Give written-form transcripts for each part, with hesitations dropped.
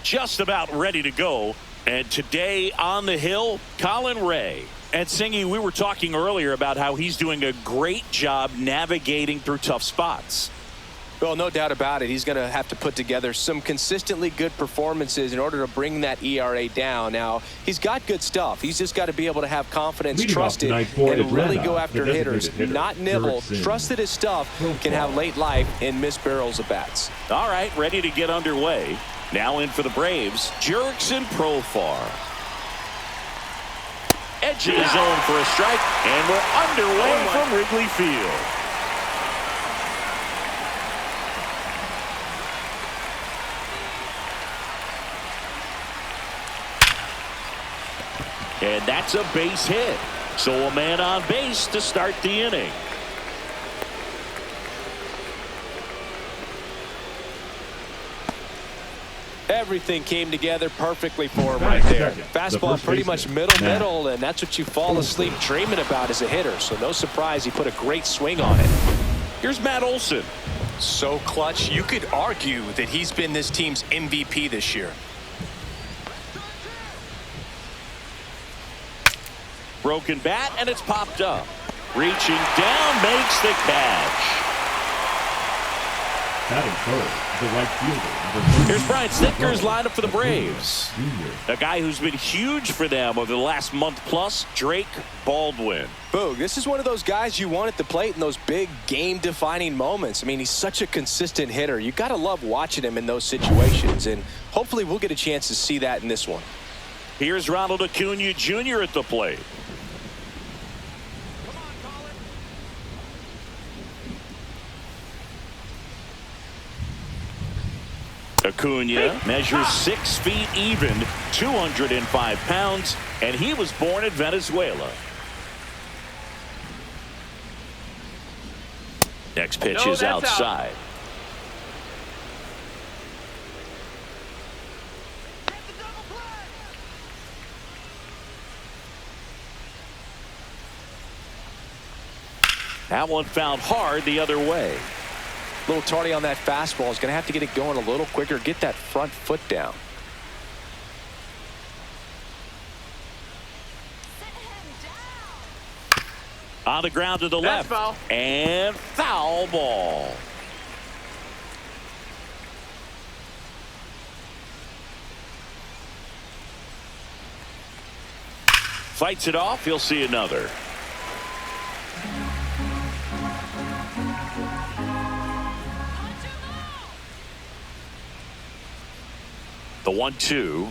just about ready to go. And today on the hill, Colin Ray. And Singy, we were talking earlier about how he's doing a great job navigating through tough spots. Well, no doubt about it. He's going to have to put together some consistently good performances in order to bring that ERA down. Now, he's got good stuff. He's just got to be able to have confidence, trust it, and really go after hitters, not nibble. Trust that his stuff can have late life and miss barrels of bats. All right, ready to get underway. Now in for the Braves, Jurickson Profar. Edge of the zone for a strike, and we're underway from Wrigley Field. And that's a base hit. So a man on base to start the inning. Everything came together perfectly for him right there. Fastball pretty much middle, and that's what you fall asleep dreaming about as a hitter. So no surprise he put a great swing on it. Here's Matt Olson. So clutch, you could argue that he's been this team's MVP this year. Broken bat, and it's popped up. Reaching down, makes the catch. The right fielder. Here's Brian Snitker's lineup for the Braves. A guy who's been huge for them over the last month plus, Drake Baldwin. Boog, this is one of those guys you want at the plate in those big game-defining moments. I mean, he's such a consistent hitter. You got to love watching him in those situations, and hopefully we'll get a chance to see that in this one. Here's Ronald Acuna Jr. at the plate. Acuna measures 6 feet even, 205 pounds, and he was born in Venezuela. Next pitch is outside. That one fouled hard the other way. A little tardy on that fastball. Is going to have to get it going a little quicker. Get that front foot down. On the ground to the left. Foul. And foul ball. Fights it off. He'll see another. The 1-2.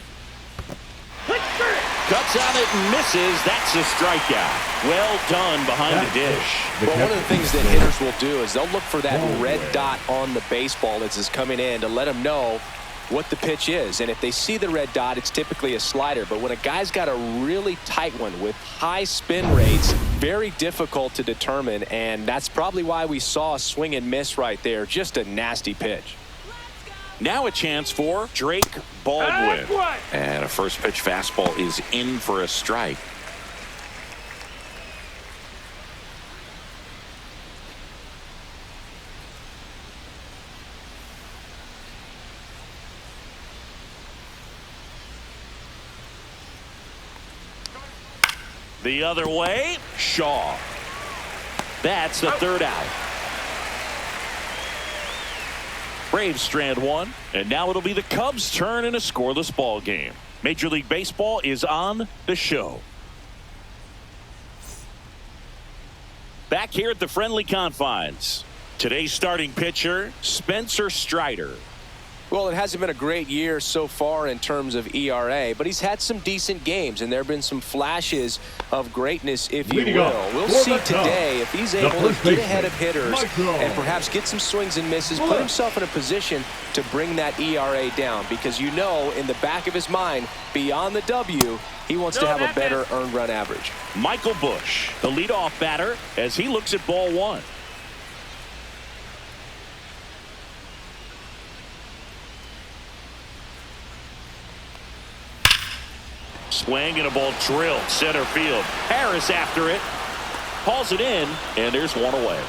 Cuts on it and misses. That's a strikeout. Well done behind the dish. Well, one of the things that hitters will do is they'll look for that red dot on the baseball as it's coming in to let them know what the pitch is. And if they see the red dot, it's typically a slider. But when a guy's got a really tight one with high spin rates, very difficult to determine. And that's probably why we saw a swing and miss right there. Just a nasty pitch. Now a chance for Drake Baldwin. And a first pitch fastball is in for a strike. The other way, Shaw. That's the third out. Braves strand one, and now it'll be the Cubs' turn in a scoreless ball game. Major League Baseball is on the show. Back here at the friendly confines. Today's starting pitcher, Spencer Strider. Well, it hasn't been a great year so far in terms of ERA, but he's had some decent games, and there have been some flashes of greatness, if you will. We'll see today if he's able to get ahead of hitters and perhaps get some swings and misses, put himself in a position to bring that ERA down, because you know in the back of his mind, beyond the W, he wants to have a better earned run average. Michael Busch, the leadoff batter, as he looks at ball one. Swing and a ball drilled center field. Harris after it. Hauls it in, and there's one away.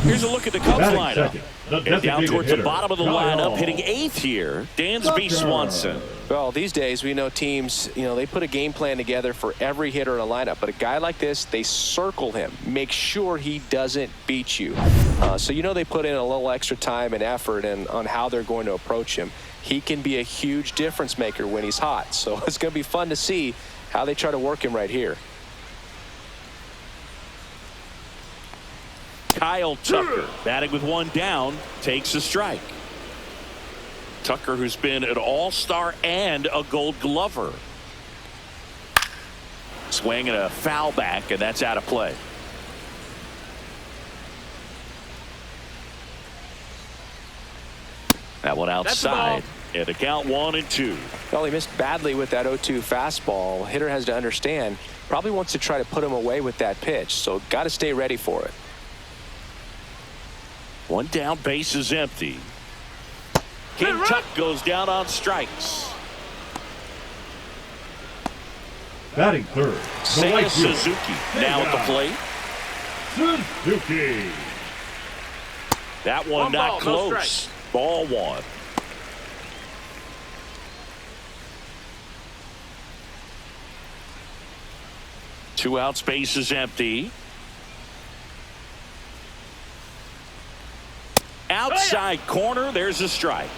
Here's a look at the Cubs Batting lineup. second, the And down designated towards the hitter, bottom of the Kyle lineup, hitting 8th here, Dansby Tucker. Swanson. Well, these days we know teams, they put a game plan together for every hitter in a lineup. But a guy like this, they circle him, make sure he doesn't beat you. So they put in a little extra time and effort on how they're going to approach him. He can be a huge difference maker when he's hot. So it's going to be fun to see how they try to work him right here. Kyle Tucker, batting with one down, takes a strike. Tucker, who's been an all-star and a Gold Glover. Swing and a foul back, and that's out of play. That one outside. And the count 1-2. Well, he missed badly with that 0-2 fastball. Hitter has to understand, probably wants to try to put him away with that pitch. So got to stay ready for it. One down, base is empty. King Tuck goes down on strikes. Batting third, the Seiya right fielder, Suzuki now at the plate. Suzuki. That one not close. Ball one. Two outs, base is empty. Outside corner, there's a strike.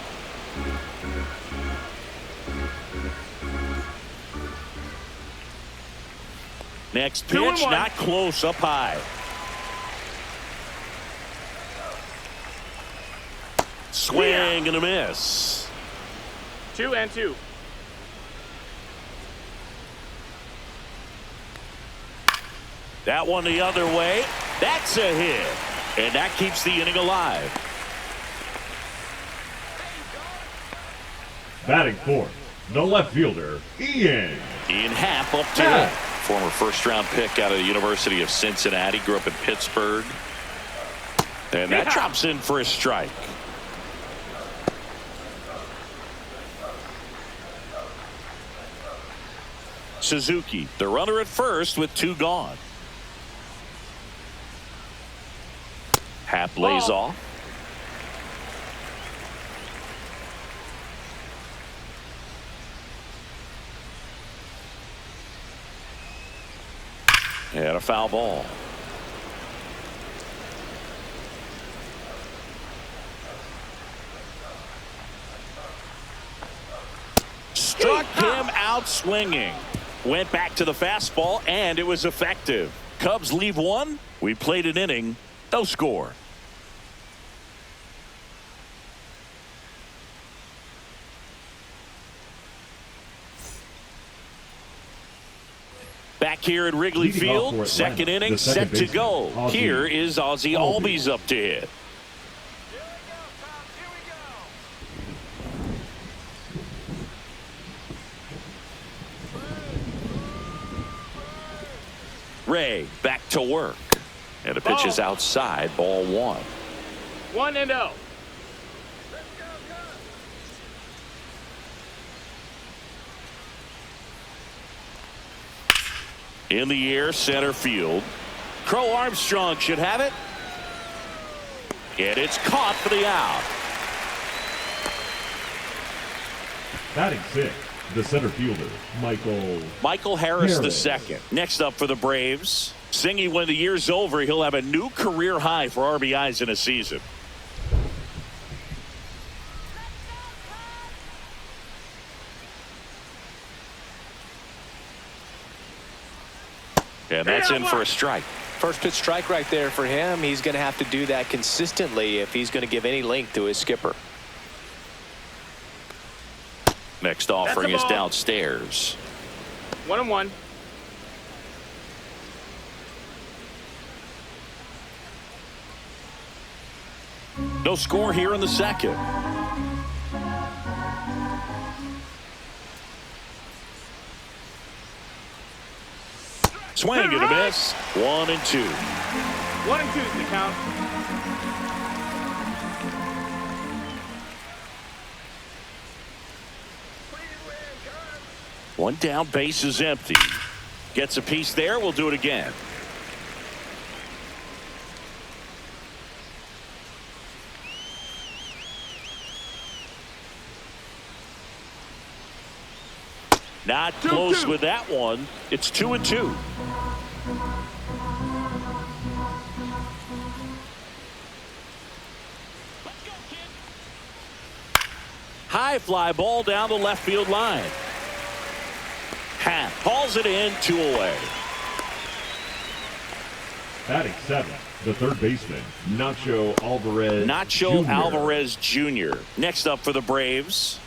Next pitch, not close, up high. Swing and a miss. 2-2. That one the other way. That's a hit. And that keeps the inning alive. Batting fourth, the left fielder, Ian. Ian Happ up to hit. Former first-round pick out of the University of Cincinnati. Grew up in Pittsburgh. And that drops in for a strike. Suzuki, the runner at first with two gone. Happ lays off. And a foul ball. Struck him out swinging. Went back to the fastball, and it was effective. Cubs leave one. We played an inning. No score. Back here at Wrigley Leading Field, off for second Atlanta, inning the second set to baseman, go. Ozzie Here is Ozzie Albies up to hit. Ray back to work. And the pitch is outside, ball one. 1-0. In the air, center field. Crow Armstrong should have it. And it's caught for the out. Batting sixth, the center fielder, Michael Harris the second. Next up for the Braves. Singy, when the year's over, he'll have a new career high for RBIs in a season. And that's in for a strike. First pitch strike right there for him. He's going to have to do that consistently if he's going to give any length to his skipper. Next offering is downstairs. 1-1. No score here in the second. Swing and a miss. 1-2. 1-2 is the count. One down, base is empty. Gets a piece there. We'll do it again. Not close with that one. It's 2-2. High fly ball down the left field line. Hat hauls it in, 2 away. Batting 7, the third baseman, Nacho Alvarez Jr. Alvarez Jr. Next up for the Braves.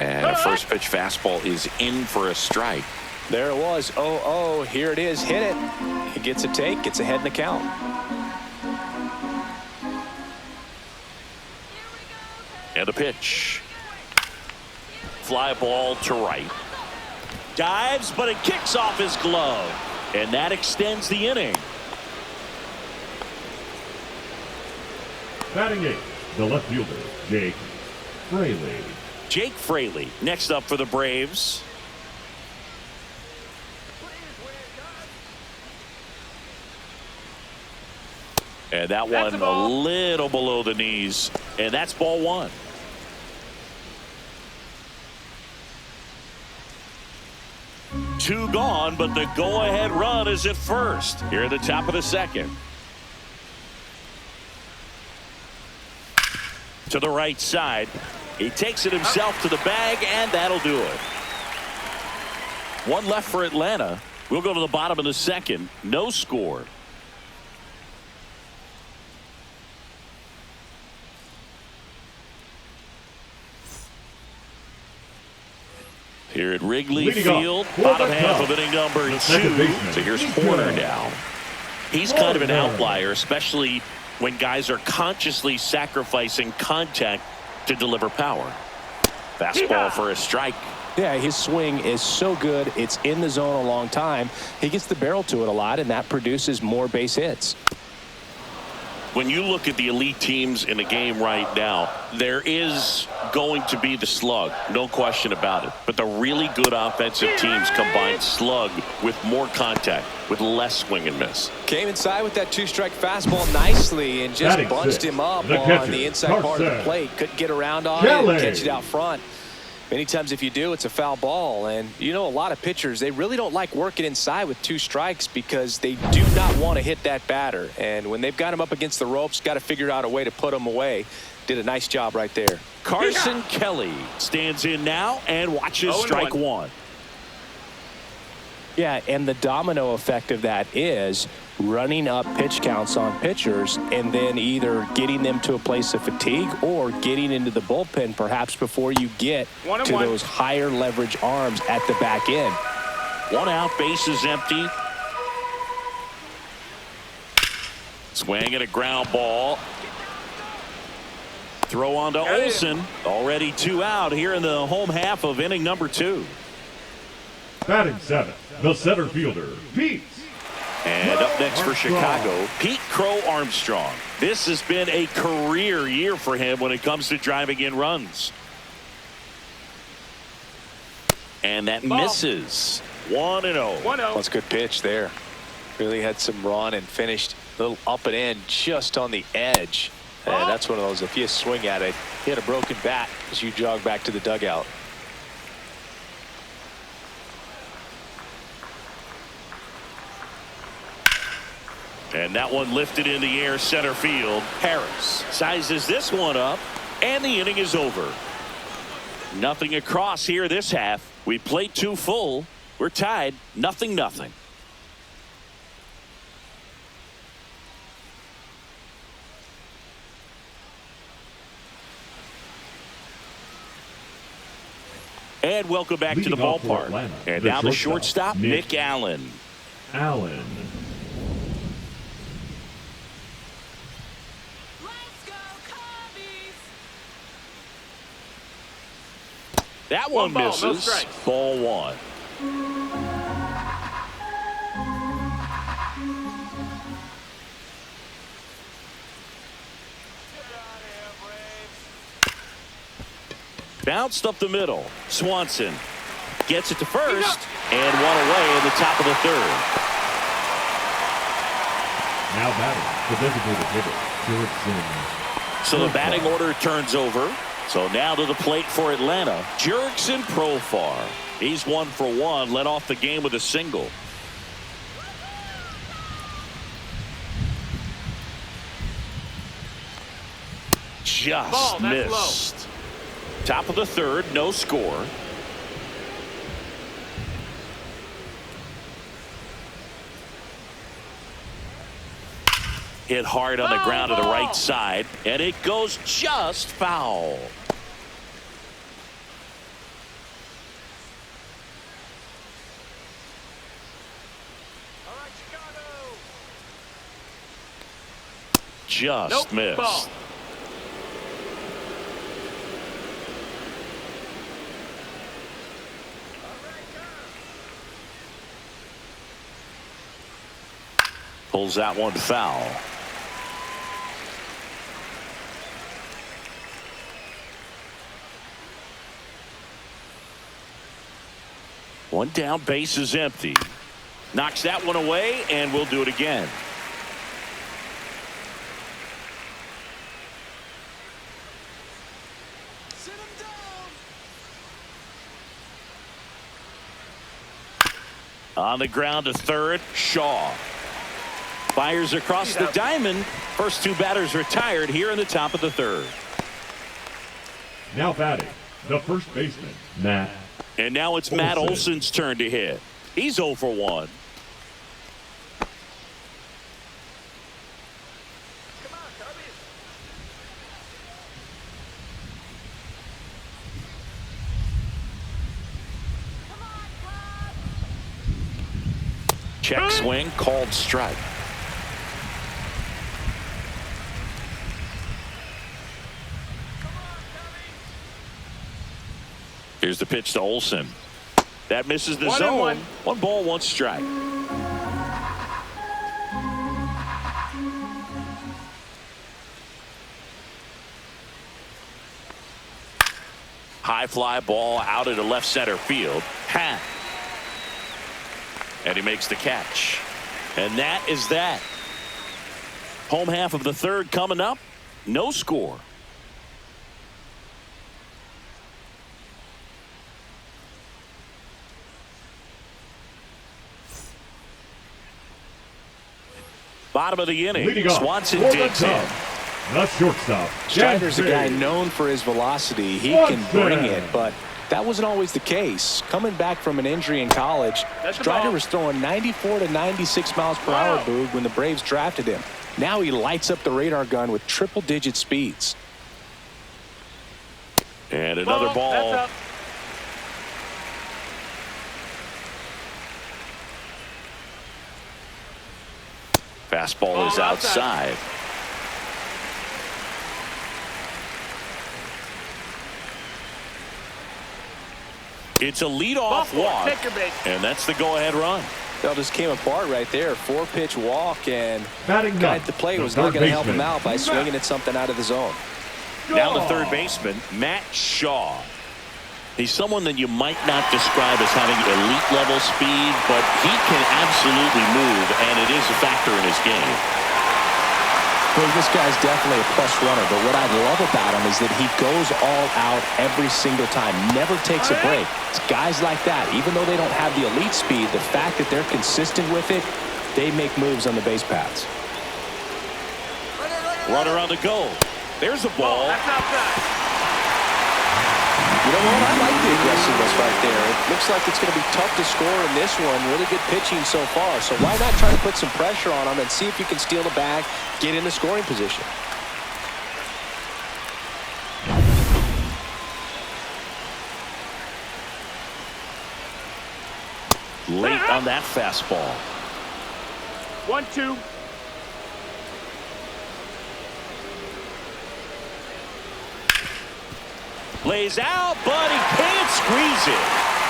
And a first pitch fastball is in for a strike. There it was. 0-0. Here it is. Hit it. He gets a take. Gets ahead in the count. And a pitch. Fly ball to right. Dives, but it kicks off his glove. And that extends the inning. Batting 8, the left fielder, Jake Fraley. Jake Fraley next up for the Braves. And that one a little below the knees. And that's ball 1. Two gone, but the go-ahead run is at first here at the top of the second. To the right side. He takes it himself to the bag, and that'll do it. One left for Atlanta. We'll go to the bottom of the second. No score. Here at Wrigley Field, bottom half of inning number 2. So here's Horner now. He's kind of an outlier, especially when guys are consciously sacrificing contact to deliver power. Fastball for a strike. Yeah, his swing is so good. It's in the zone a long time. He gets the barrel to it a lot, and that produces more base hits. When you look at the elite teams in the game right now, there is going to be the slug, no question about it. But the really good offensive teams combine slug with more contact, with less swing and miss. Came inside with that 2-strike fastball nicely and just bunched him up on the inside part of the plate. Couldn't get around on it and catch it out front. Many times if you do, it's a foul ball. And you know, a lot of pitchers, they really don't like working inside with 2 strikes because they do not want to hit that batter. And when they've got him up against the ropes, got to figure out a way to put him away. Did a nice job right there. Carson Kelly stands in now and watches strike 1. Yeah, and the domino effect of that is running up pitch counts on pitchers and then either getting them to a place of fatigue or getting into the bullpen perhaps before you get to those higher leverage arms at the back end. 1 out, base is empty. Swing and a ground ball. Throw on to Olsen. Already 2 out here in the home half of inning number 2. Batting 7, the center fielder, Pete. And up next for Chicago, Pete Crow Armstrong. This has been a career year for him when it comes to driving in runs. And that misses. 1-0. That's a good pitch there. Really had some run and finished a little up and in just on the edge. And that's one of those, if you swing at it, hit a broken bat as you jog back to the dugout. And that one lifted in the air center field. Harris sizes this one up, and the inning is over. Nothing across here this half. We played 2 full. We're tied 0-0. And welcome back to the ballpark. And now the shortstop, Nick Allen. That one misses. Ball 1. Bounced up the middle. Swanson gets it to first and 1 away in the top of the 3rd. Now batting, the designated hitter, Jurickson. So the batting order turns over. So now to the plate for Atlanta, Jurickson Profar. He's 1 for 1, led off the game with a single. Just missed. Top of the third, no score. Hit hard on the ground to the right side, and it goes just foul. Just missed. Ball. Pulls that one foul. One down, base is empty. Knocks that one away, and we'll do it again. Sit him down. On the ground to third, Shaw. Fires across the diamond. First two batters retired here in the top of the third. Now batting, the first baseman, Matt. And now it's Matt Olson's turn to hit. He's 0 for 1. Check swing, called strike. Here's the pitch to Olson. That misses the zone. 1 ball, 1 strike. High fly ball out into left center field. Pat. And he makes the catch. And that is that. Home half of the third coming up. No score. Bottom of the inning, Swanson digs in. The shortstop. Strider's a guy known for his velocity. He can bring it, but that wasn't always the case. Coming back from an injury in college, Strider was throwing 94 to 96 miles per hour, Boog, when the Braves drafted him. Now he lights up the radar gun with triple-digit speeds. And another ball. Fastball is outside. It's a leadoff walk, and that's the go-ahead run. That just came apart right there. 4-pitch walk, and batting guy at the plate was not going to help him out by swinging at something out of the zone. Now the third baseman, Matt Shaw. He's someone that you might not describe as having elite level speed, but he can absolutely move, and it is a factor in his game. Well, this guy's definitely a plus runner, but what I love about him is that he goes all out every single time, never takes a break. It's guys like that, even though they don't have the elite speed, the fact that they're consistent with it, they make moves on the base paths. Runner on the go. There's a ball. That's outside. You know what? I like the aggressiveness right there. It looks like it's going to be tough to score in this one. Really good pitching so far. So why not try to put some pressure on him and see if you can steal the bag, get in the scoring position. Late on that fastball. 1-2. Lays out, but he can't squeeze it.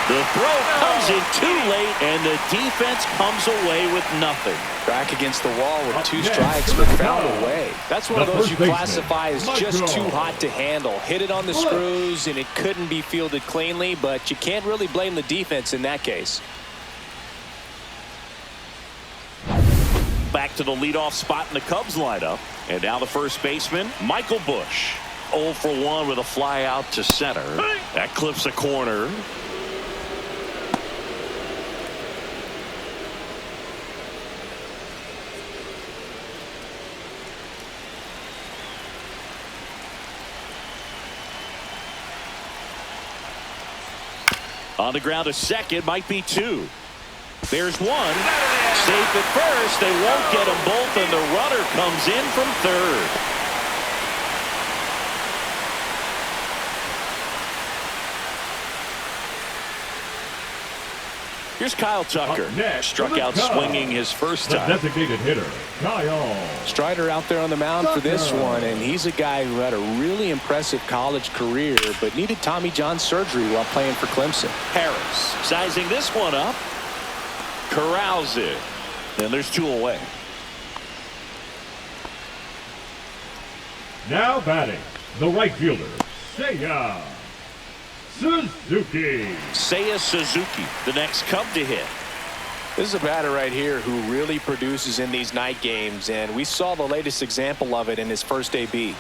The throw comes in too late, and the defense comes away with nothing. Back against the wall with 2 strikes, but found a way. That's one of those you classify as just too hot to handle. Hit it on the screws, and it couldn't be fielded cleanly, but you can't really blame the defense in that case. back to the leadoff spot in the Cubs lineup. And now the first baseman, Michael Busch. 0 for 1 with a fly out to center. That clips a corner. On the ground to second, might be 2. There's 1. Safe at first. They won't get them both, and the runner comes in from third. Here's Kyle Tucker. Struck out swinging his first time. Designated hitter, Kyle. Strider out there on the mound for this one, and he's a guy who had a really impressive college career, but needed Tommy John surgery while playing for Clemson. Harris sizing this one up. Corrals it. And there's 2 away. Now batting, the right fielder, Seiya Suzuki. Seiya Suzuki, the next Cub to hit. This is a batter right here who really produces in these night games, and we saw the latest example of it in his first AB.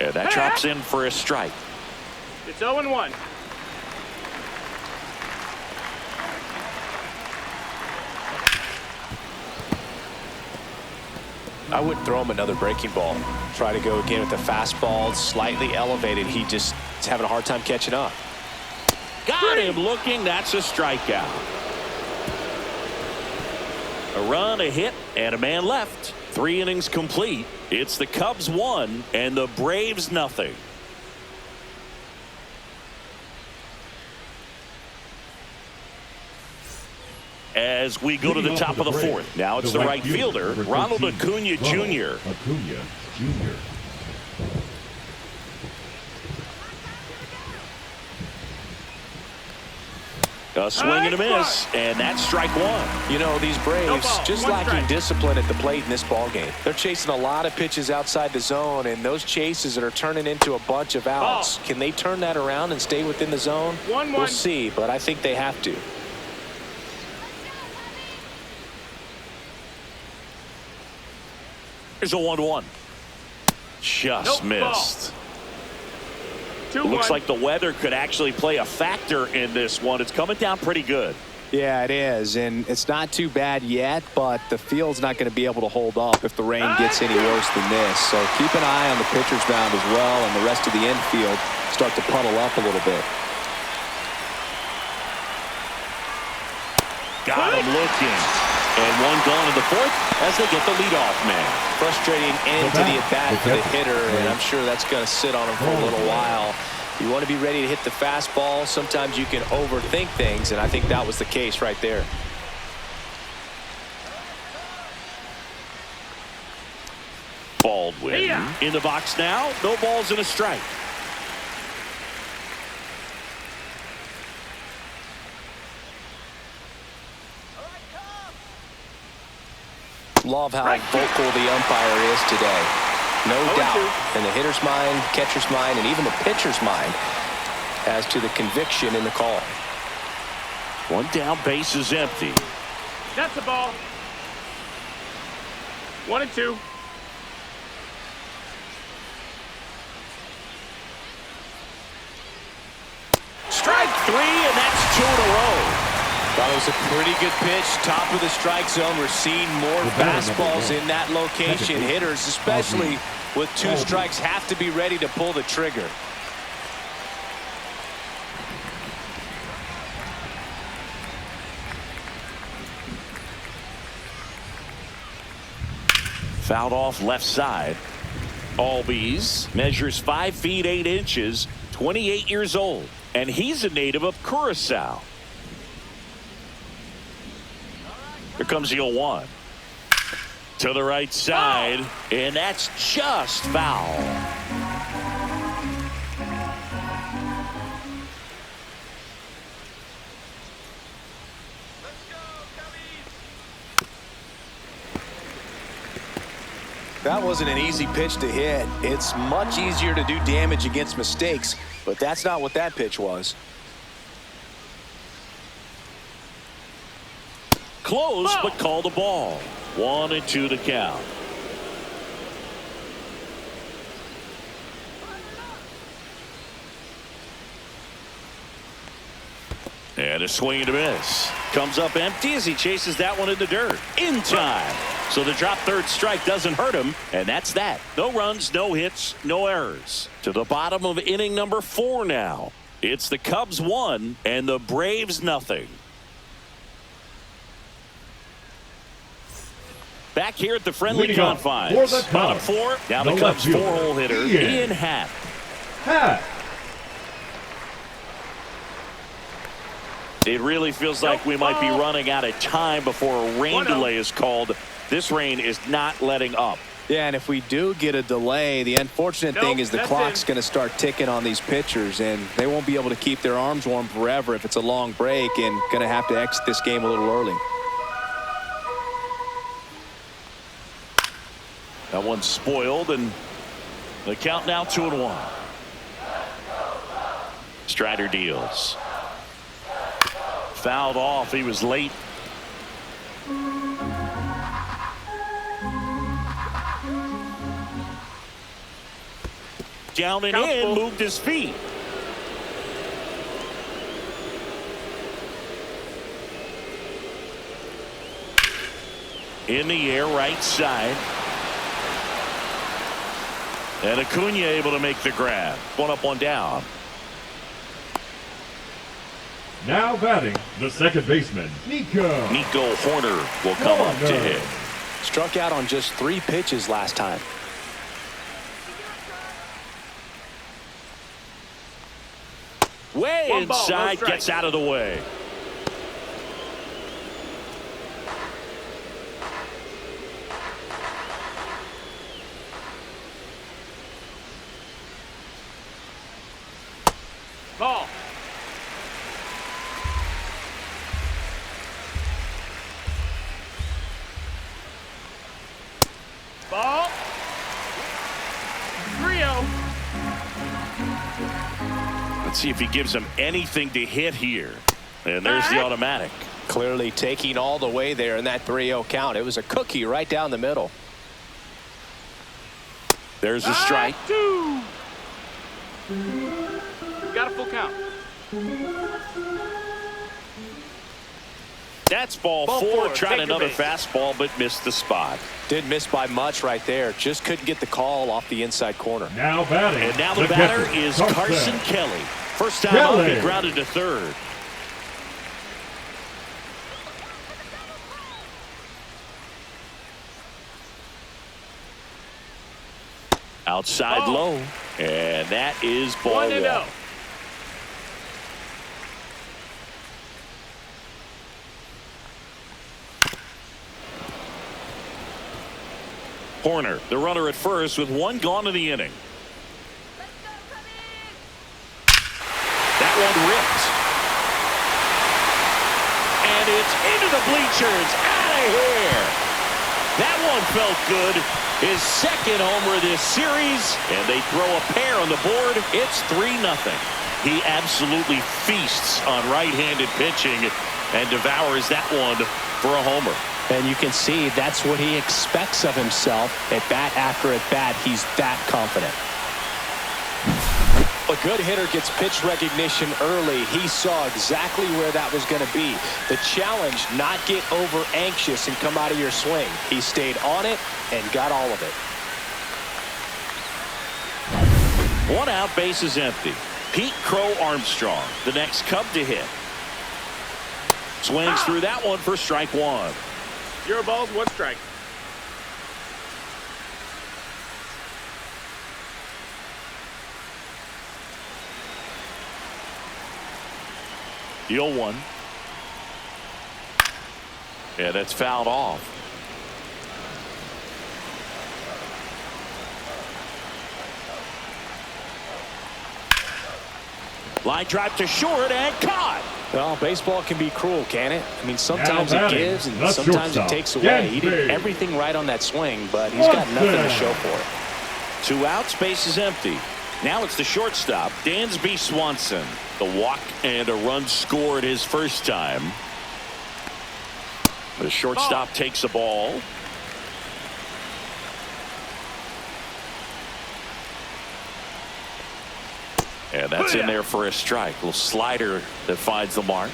And that drops in for a strike. It's 0-1. I wouldn't throw him another breaking ball. Try to go again with the fastball, slightly elevated. He just is having a hard time catching up. Got him looking. That's a strikeout. A run, a hit, and a man left. 3 innings complete. It's the Cubs 1 and the Braves nothing. As we go to the top of the 4th. Now it's the right fielder, Ronald Acuna Jr. Acuna Jr. A swing and a miss, and that's strike 1. You know, these Braves just lacking discipline at the plate in this ballgame. They're chasing a lot of pitches outside the zone, and those chases that are turning into a bunch of outs. Can they turn that around and stay within the zone? We'll see, but I think they have to. Here's a 1-1. Just missed. 2-1. Looks like the weather could actually play a factor in this one. It's coming down pretty good. Yeah, it is, and it's not too bad yet, but the field's not going to be able to hold up if the rain gets any worse than this. So keep an eye on the pitcher's mound as well, and the rest of the infield start to puddle up a little bit. Got him looking. And 1 gone in the 4th as they get the leadoff man. Frustrating end to the at-bat for the hitter, and I'm sure that's going to sit on him for a little while. You want to be ready to hit the fastball. Sometimes you can overthink things, and I think that was the case right there. Baldwin in the box now. No balls and a strike. Love how vocal the umpire is today. No doubt in the hitter's mind, catcher's mind, and even the pitcher's mind as to the conviction in the call. 1 down, base is empty. That's the ball. 1-2. Strike 3, and that's 2 in a row. That was a pretty good pitch, top of the strike zone. We're seeing more fastballs in that location. Hitters, especially with 2 strikes, have to be ready to pull the trigger. Fouled off left side. Albies measures 5 feet 8 inches, 28 years old, and he's a native of Curacao. Here comes the 0-1. To the right side, and that's just foul. That wasn't an easy pitch to hit. It's much easier to do damage against mistakes, but that's not what that pitch was. close, Ball. but called a ball. 1-2 to count. And a swing and a miss. Comes up empty as he chases that one in the dirt. In time. So the drop third strike doesn't hurt him. And that's that. No runs, no hits, no errors. To the bottom of inning number 4 now. It's the Cubs 1 and the Braves nothing. Back here at the friendly confines. Bottom 4. Now the Cubs 4-hole hitter, Ian Happ. It really feels like we might be running out of time before a rain delay is called. This rain is not letting up. Yeah, and if we do get a delay, the unfortunate thing is the clock's going to start ticking on these pitchers, and they won't be able to keep their arms warm forever if it's a long break, and going to have to exit this game a little early. That one's spoiled, and the count now 2-1. Strider deals. Fouled off. He was late. Down and in, moved his feet. In the air, right side. And Acuna able to make the grab. 1 up, 1 down. Now batting, the second baseman, Nico Horner will come up to hit. Struck out on just 3 pitches last time. Way inside, gets out of the way. Ball. Ball. 3-0. Let's see if he gives him anything to hit here. And there's the automatic. Clearly taking all the way there in that 3-0 count. It was a cookie right down the middle. There's a strike. 2. Got a full count. That's ball 4. Tried another fastball, but missed the spot. Didn't miss by much right there. Just couldn't get the call off the inside corner. Now batting. And now the batter is Carson Kelly. First time up, he grounded to third. Outside low. And that is ball 1. Horner, the runner at first with 1 gone in the inning. That one ripped. And it's into the bleachers. Out of here. That one felt good. His second homer this series. And they throw a pair on the board. It's 3-0. He absolutely feasts on right-handed pitching and devours that one for a homer. And you can see that's what he expects of himself at bat after at bat. He's that confident. A good hitter gets pitch recognition early. He saw exactly where that was going to be. The challenge, not get over anxious and come out of your swing. He stayed on it and got all of it. 1 out, base is empty. Pete Crow Armstrong, the next Cub to hit. Swings through that one for strike 1. 0 balls, 1 strike. The 0-1. Yeah, that's fouled off. Line drive to short and caught. Well, baseball can be cruel, can it? I mean, sometimes it gives and sometimes it takes away. Yes, he did everything right on that swing, but he's got nothing to show for it. 2 outs, base is empty. Now it's the shortstop, Dansby Swanson. The walk and a run scored his first time. The shortstop takes the ball. And that's in there for a strike. Little slider that finds the mark.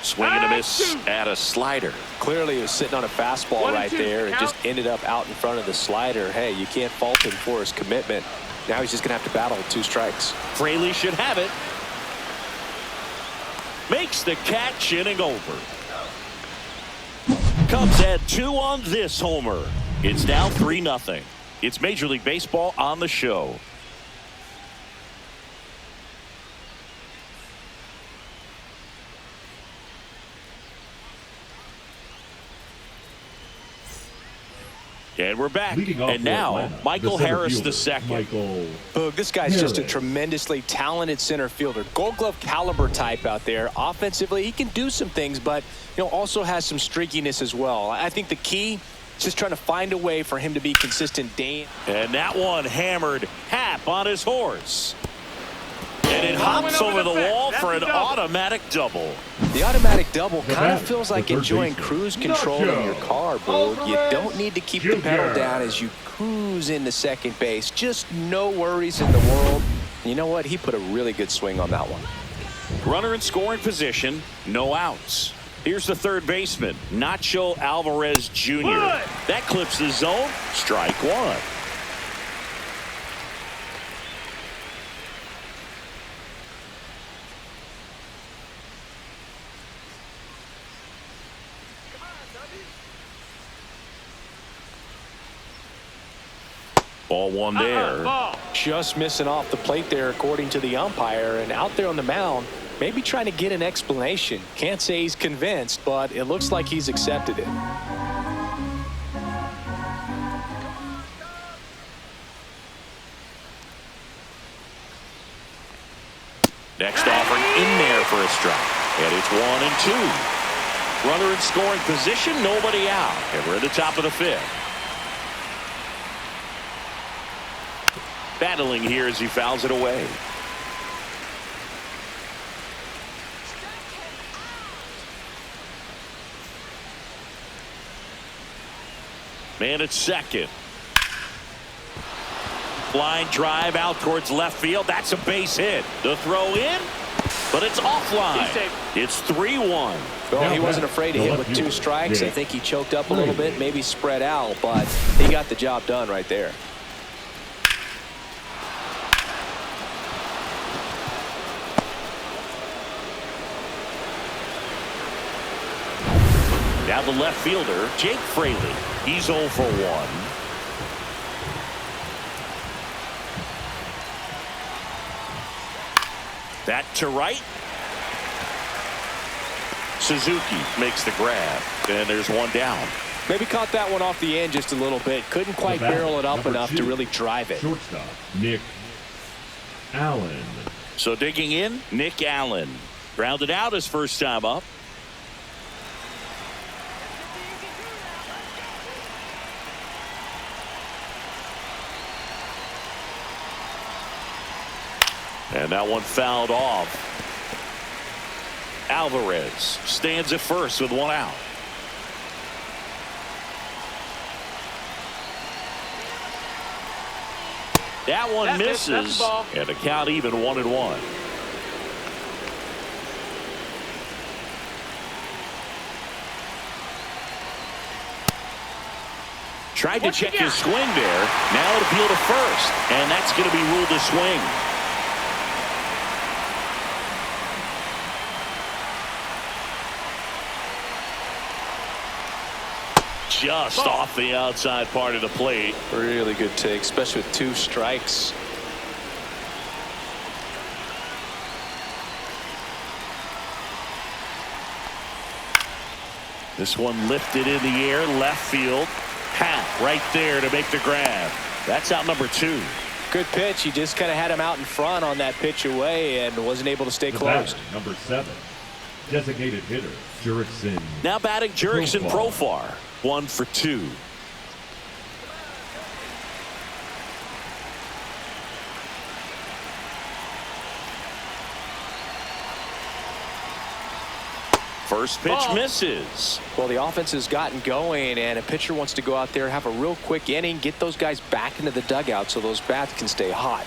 Swing and a miss at a slider. Clearly he was sitting on a fastball right there and just ended up out in front of the slider. Hey, you can't fault him for his commitment. Now he's just going to have to battle with 2 strikes. Fraley should have it. Makes the catch, inning over. Cubs had 2 on this homer. It's now 3-0. It's Major League Baseball on the show. And we're back. And now, Atlanta, Michael Harris II. Boog, this guy's just a tremendously talented center fielder. Gold Glove caliber type out there. Offensively, he can do some things, but also has some streakiness as well. I think the key is just trying to find a way for him to be consistent day. And that one hammered Hap on his horse. And it hops over the wall for an automatic double. The automatic double kind of feels like enjoying cruise control in your car, Boog. You don't need to keep the pedal down as you cruise into second base. Just no worries in the world. You know what? He put a really good swing on that one. Runner in scoring position, no outs. Here's the third baseman, Nacho Alvarez Jr. That clips the zone. Strike 1. Ball 1 there. Just missing off the plate there, according to the umpire, and out there on the mound, maybe trying to get an explanation. Can't say he's convinced, but it looks like he's accepted it. Next offering in there for a strike. And it's 1-2. Runner in scoring position, nobody out. And we're at the top of the 5th. Battling here as he fouls it away. Man at second. Line drive out towards left field. That's a base hit. The throw in, but it's offline. It's 3-1. Well, he wasn't afraid to hit with 2 strikes. I think he choked up a little bit, maybe spread out, but he got the job done right there. Now the left fielder, Jake Fraley. He's 0 for 1. That to right. Suzuki makes the grab, and there's 1 down. Maybe caught that one off the end just a little bit. Couldn't quite barrel it up enough to really drive it. Shortstop, Nick Allen. So digging in, Nick Allen. Grounded out his first time up. And that one fouled off. Alvarez stands at first with 1 out. That one misses. And the count even 1-1. Tried to check his swing there. Now it'll appeal to first. And that's going to be ruled a swing. Just off the outside part of the plate. Really good take, especially with 2 strikes. This one lifted in the air, left field. Hap right there to make the grab. That's out number 2. Good pitch. He just kind of had him out in front on that pitch away and wasn't able to stay closed. Number 7, designated hitter, Jurickson. Now batting Jurickson Profar. 1 for 2. First pitch misses. Well, the offense has gotten going, and a pitcher wants to go out there, have a real quick inning, get those guys back into the dugout so those bats can stay hot.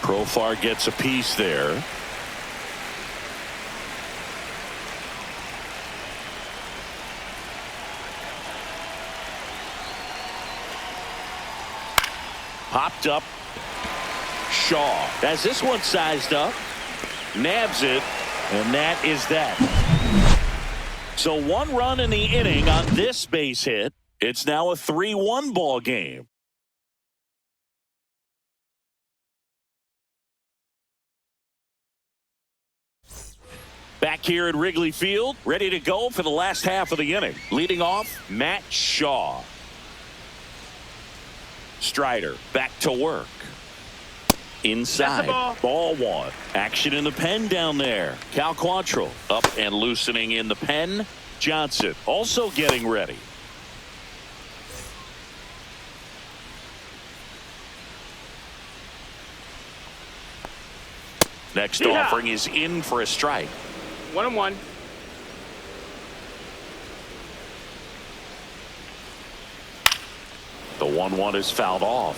Profar gets a piece there. Popped up. Shaw has this one sized up. Nabs it. And that is that. So 1 run in the inning on this base hit. It's now a 3-1 ball game. Back here at Wrigley Field, ready to go for the last half of the inning. Leading off, Matt Shaw. Strider back to work. Inside. Ball 1. Action in the pen down there. Cal Quantrill up and loosening in the pen. Johnson also getting ready. Next offering is in for a strike. 1-1. The 1-1 is fouled off.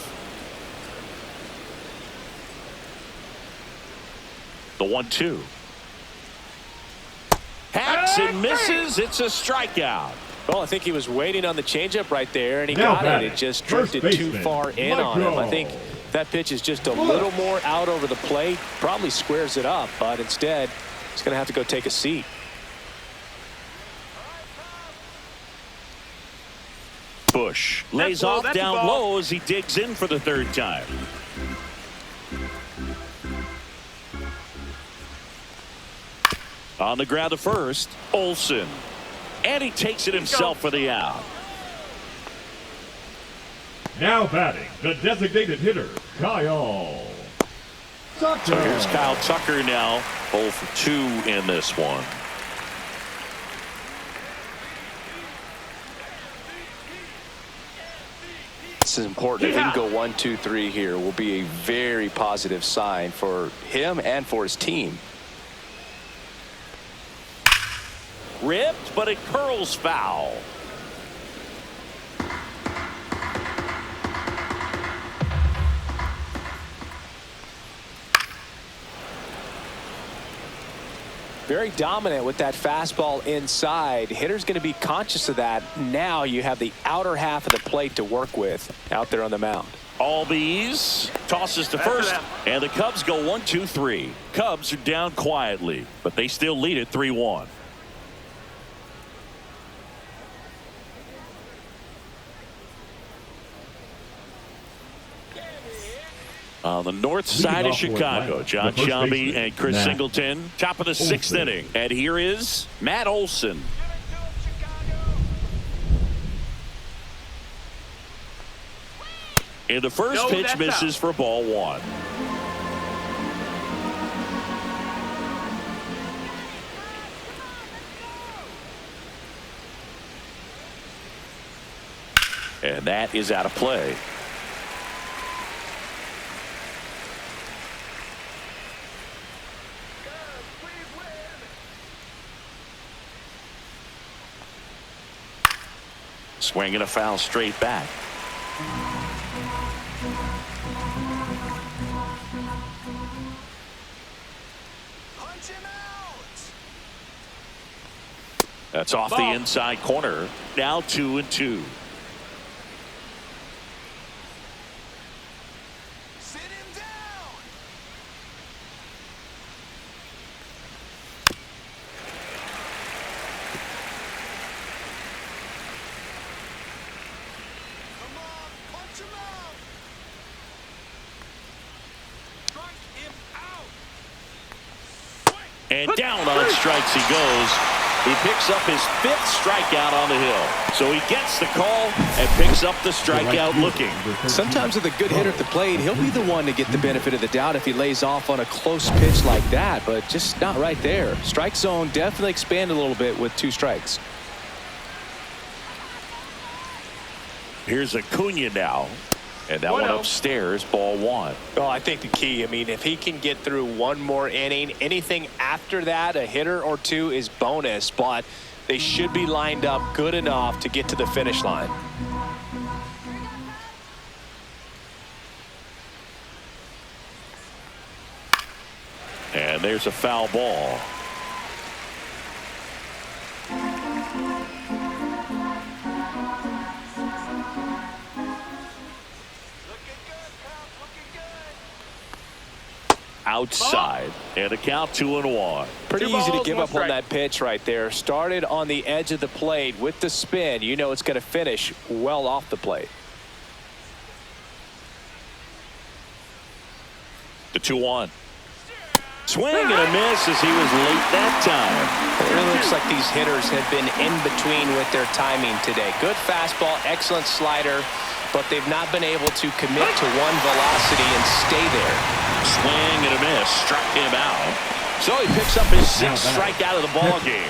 The 1-2. Hacks and misses. It's a strikeout. Well, I think he was waiting on the changeup right there, and he got it. It just drifted too far in on him. I think that pitch is just a little more out over the plate. Probably squares it up, but instead, he's going to have to go take a seat. Bush lays off down low as he digs in for the 3rd time. On the ground to first, Olsen. And he takes it himself for the out. Now batting, the designated hitter, Kyle Tucker. So here's Kyle Tucker now, 0 for 2 in this one. This is important. If he can go 1, 2, 3 here, will be a very positive sign for him and for his team. Ripped, but it curls foul. Very dominant with that fastball inside. Hitter's going to be conscious of that. Now you have the outer half of the plate to work with out there on the mound. Albies tosses to first, and the Cubs go 1, 2, 3. Cubs are down quietly, but they still lead it 3-1. On the north side of Chicago, John Sciambi and Chris Singleton, top of the 6th inning. And here is Matt Olsen. And the first pitch misses for ball 1. And that is out of play. Swinging a foul straight back. That's off the inside corner. Now 2-2. And down on strikes he goes. He picks up his 5th strikeout on the hill. So he gets the call and picks up the strikeout looking. Sometimes with a good hitter at the plate, he'll be the one to get the benefit of the doubt if he lays off on a close pitch like that, but just not right there. Strike zone definitely expanded a little bit with 2 strikes. Here's Acuna now. And that one upstairs, ball one. Oh, I think the key, I mean, if he can get through one more inning, anything after that, a hitter or two is bonus, but they should be lined up good enough to get to the finish line. And there's a foul ball. Outside, and a count 2-1. Pretty Two easy to balls, give one up on strike. that pitch right there. Started on the edge of the plate with the spin. You know it's going to finish well off the plate. The 2-1. Swing and a miss as he was late that time. It really looks like these hitters have been in between with their timing today. Good fastball, excellent slider, but they've not been able to commit to one velocity and stay there. Swing and a miss, struck him out. So he picks up his sixth strikeout of the ball game.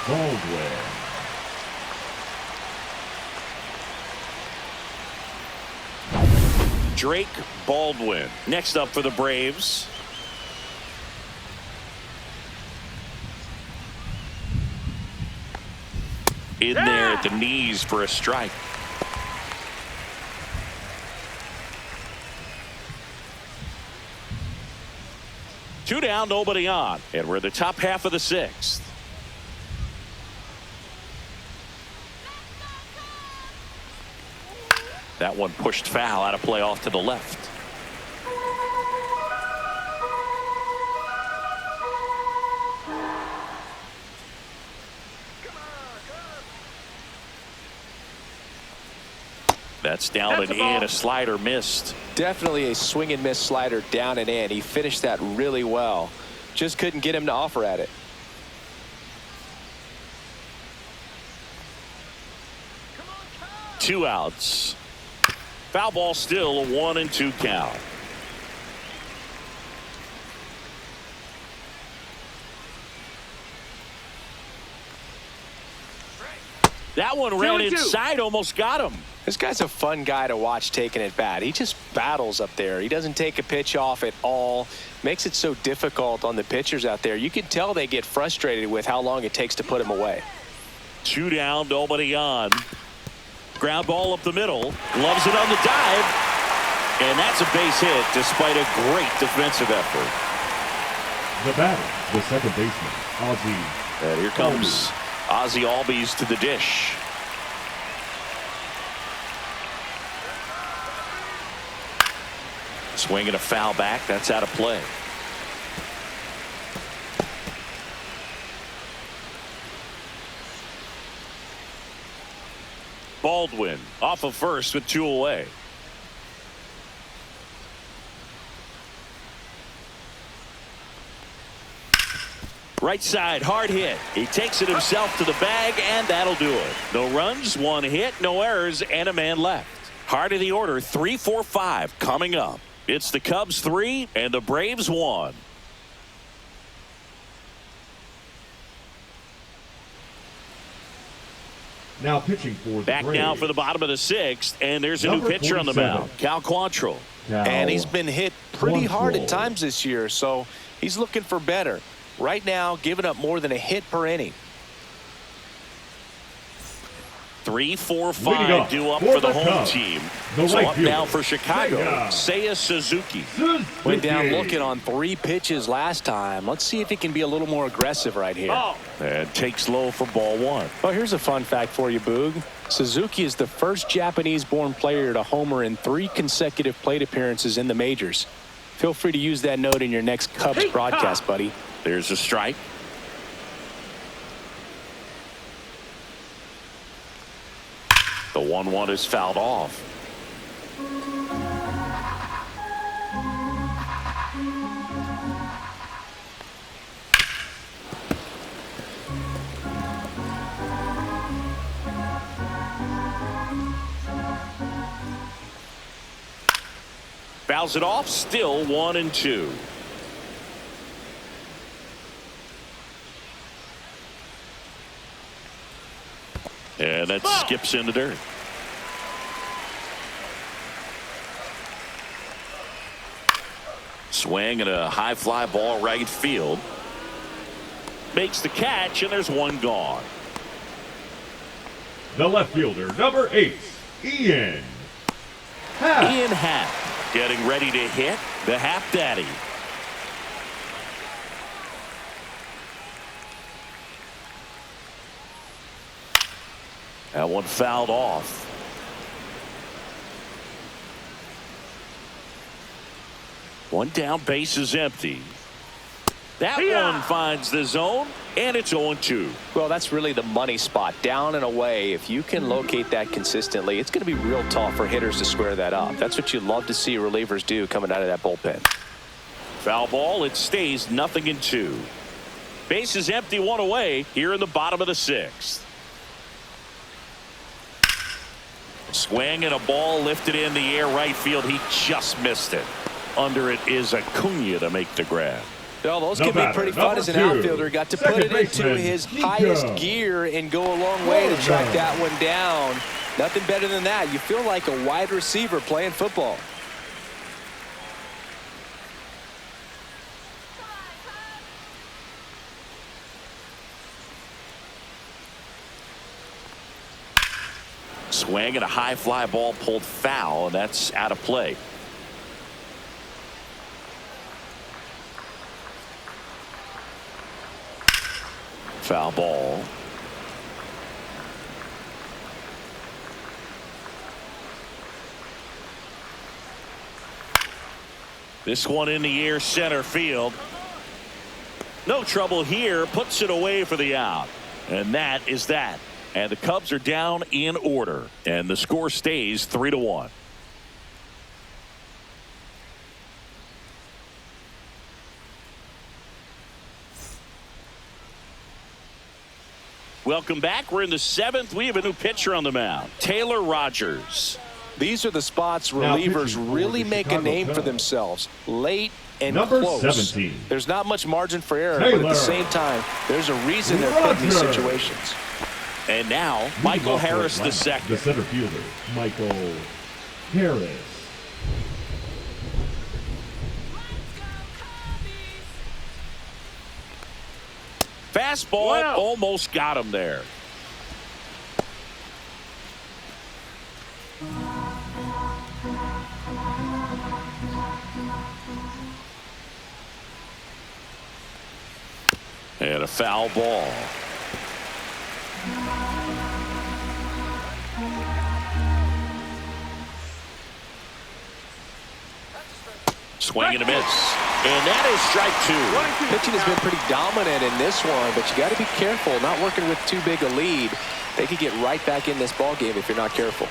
Baldwin. Drake Baldwin next up for the Braves. In there at the knees for a strike. Two down, nobody on, and we're in the top half of the sixth. That one pushed foul out of play off to the left. That's down and in. A slider missed. Definitely a swing and miss slider down and in. He finished that really well. Just couldn't get him to offer at it. Two outs. Foul ball still, a 1-2 count. That one ran inside, almost got him. This guy's a fun guy to watch taking at bat. He just battles up there. He doesn't take a pitch off at all. Makes it so difficult on the pitchers out there. You can tell they get frustrated with how long it takes to put him away. Two down, nobody on. Ground ball up the middle. Loves it on the dive. And that's a base hit despite a great defensive effort. The batter, the second baseman, Ozzie. And here comes Ozzie Albies to the dish. Swing and a foul back. That's out of play. Baldwin off of first with two away. Right side, hard hit. He takes it himself to the bag, and that'll do it. No runs, one hit, no errors, and a man left. Heart of the order, 3, 4, 5 coming up. It's the Cubs 3 and the Braves 1. Now pitching for the Back Braves. now for the bottom of the sixth, and there's a Number new pitcher on the 47. mound, Cal Quantrill. And he's been hit pretty hard at Quantrill. times this year, so he's looking for better. Right now, giving up more than a hit per inning. 3, 4, Leading up 5 due up for for the the home Cubs, team. the So right up fielder, now for Chicago, Seiya Seiya Suzuki. Went down looking on 3 pitches last time. Let's see if he can be a little more aggressive right here. Ball. And takes low for ball one. Oh, here's a fun fact for you, Boog. Suzuki is the first Japanese-born player to homer in 3 consecutive plate appearances in the majors. Feel free to use that note in your next Cubs broadcast, buddy. There's a strike. The 1-1 is fouled off. Fouls it off, still 1-2. And that skips into dirt. Swing and a high fly ball right field. Makes the catch, and there's one gone. The left fielder, number 8, Ian Happ. Ian Happ getting ready to hit the Happ Daddy. That one fouled off. One down, base is empty. That one finds the zone, and it's 0-2. Well, that's really the money spot, down and away. If you can locate that consistently, it's going to be real tough for hitters to square that up. That's what you love to see relievers do coming out of that bullpen. Foul ball, it stays 0-2. Base is empty, one away here in the bottom of the 6th. Swing and a ball lifted in the air right field. He just missed it. Under it is Acuna to make the grab. Well, those can be pretty fun as an outfielder. Got to put it into his highest gear and go a long way to track that one down. Nothing better than that. You feel like a wide receiver playing football. Swing and a high fly ball pulled foul, and that's out of play. Foul ball. This one in the air, center field. No trouble here, puts it away for the out. And that is that. And the Cubs are down in order. And the score stays 3-1. Welcome back. We're in the 7th. We have a new pitcher on the mound, Taylor Rogers. These are the spots relievers really make a name for themselves. Late and Number close. 17. There's not much margin for error, but at the same time, there's a reason they're put in these situations. And now, Michael Harris the second. The center fielder, Michael Harris. Fastball almost got him there. And a foul ball. Swing and a miss. And that is strike 2. Pitching has been pretty dominant in this one, but you got to be careful, not working with too big a lead. They could get right back in this ball game if you're not careful.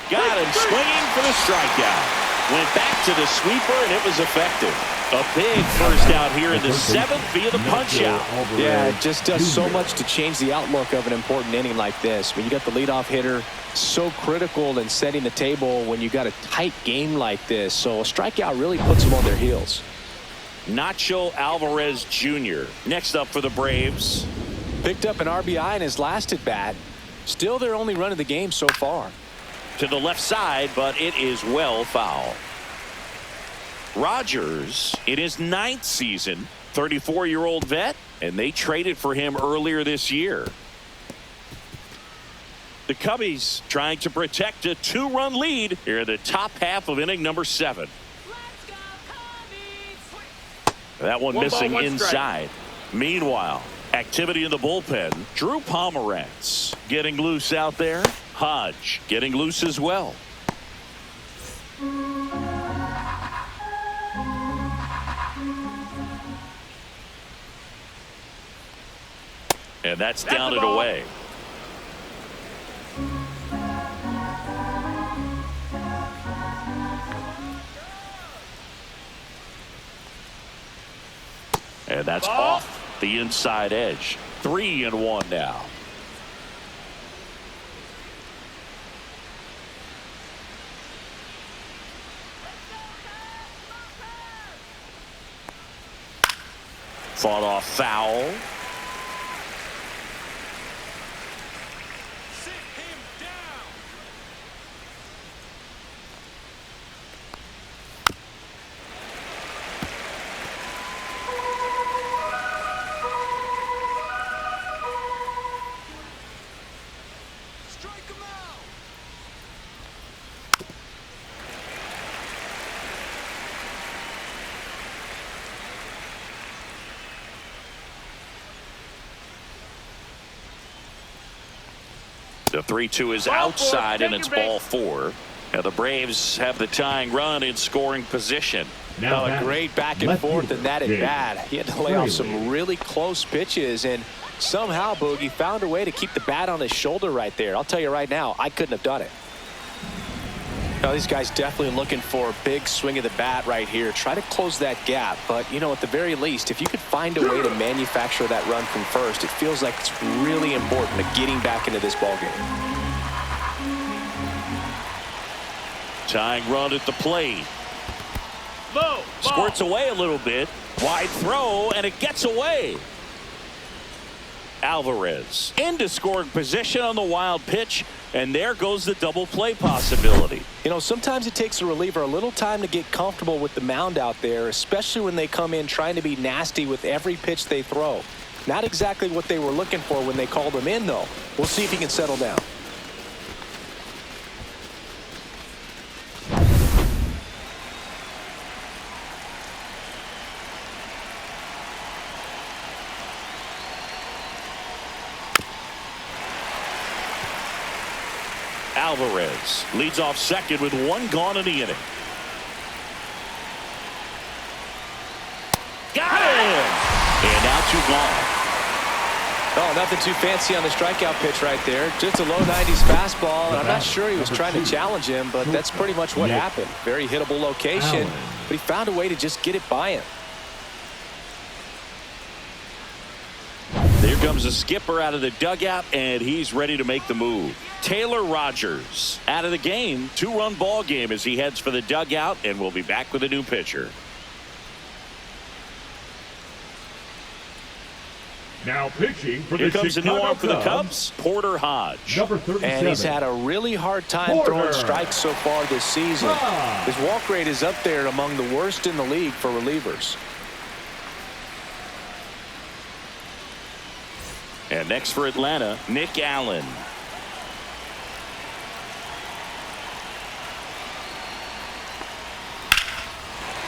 Got him swinging for the strikeout. Went back to the sweeper, and it was effective. A big first out here in the 7th via the punch out. Yeah, it just does so much to change the outlook of an important inning like this. When you got the leadoff hitter, so critical in setting the table when you got a tight game like this. So a strikeout really puts them on their heels. Nacho Alvarez Jr. next up for the Braves. Picked up an RBI in his last at bat. Still their only run of the game so far. To the left side, but it is well foul. Rogers in his 9th season, 34-year-old vet, and they traded for him earlier this year. The Cubbies trying to protect a 2-run lead here in the top half of inning number 7. That one missing inside. Meanwhile, activity in the bullpen. Drew Pomerantz getting loose out there. Hodge getting loose as well. And that's down and away. And that's off the inside edge. 3-1 now. Fought off foul. The 3-2 is Ball outside, four, and take it's your base. ball 4. Now the Braves have the tying run in scoring position. Now A great back and forth in that at bat. He had to lay off some really close pitches, and somehow Boogie found a way to keep the bat on his shoulder right there. I'll tell you right now, I couldn't have done it. Now, these guys definitely looking for a big swing of the bat right here. Try to close that gap, but, you know, at the very least, if you could find a way to manufacture that run from first, it feels like it's really important to getting back into this ballgame. Tying run at the plate. Low. Ball. Squirts away a little bit. Wide throw, and it gets away. Alvarez into scoring position on the wild pitch, and there goes the double play possibility. You know, sometimes it takes a reliever a little time to get comfortable with the mound out there, especially when they come in trying to be nasty with every pitch they throw. Not exactly what they were looking for when they called him in, though. We'll see if he can settle down. Alvarez leads off second with 1 gone in the inning. Got him! And now 2 gone. Oh, nothing too fancy on the strikeout pitch right there. Just a low 90s fastball, and I'm not sure he was trying to challenge him, but that's pretty much what happened. Very hittable location, but he found a way to just get it by him. There comes a skipper out of the dugout, and he's ready to make the move. Taylor Rogers out of the game. 2-run ball game as he heads for the dugout, and we'll be back with a new pitcher. Now pitching for Here the comes a new Chicago arm for the Cubs, Cubs, Porter Hodge. number 37. And he's had a really hard time throwing strikes so far this season. His walk rate is up there among the worst in the league for relievers. And next for Atlanta, Nick Allen.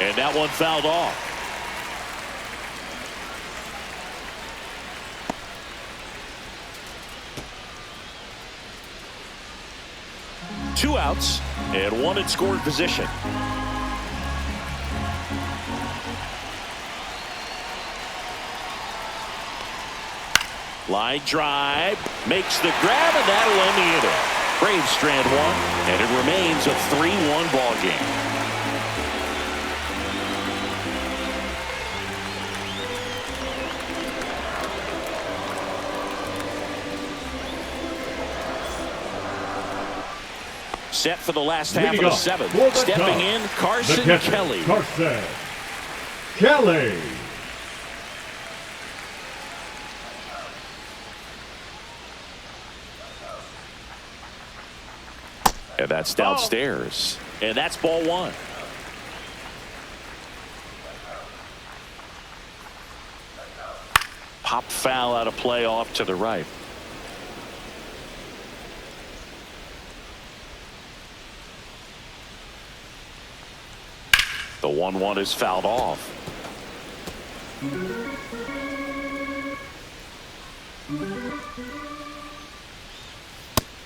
And that one fouled off. Two outs and 1 in scoring position. Line drive, makes the grab, and that'll end the inning. Braves strand 1, and it remains a 3-1 ball game. Set for the last half of the 7th. Stepping in, Carson Kelly. Carson Kelly. And that's downstairs. And that's ball 1. Pop foul out of play off to the right. The 1-1 is fouled off.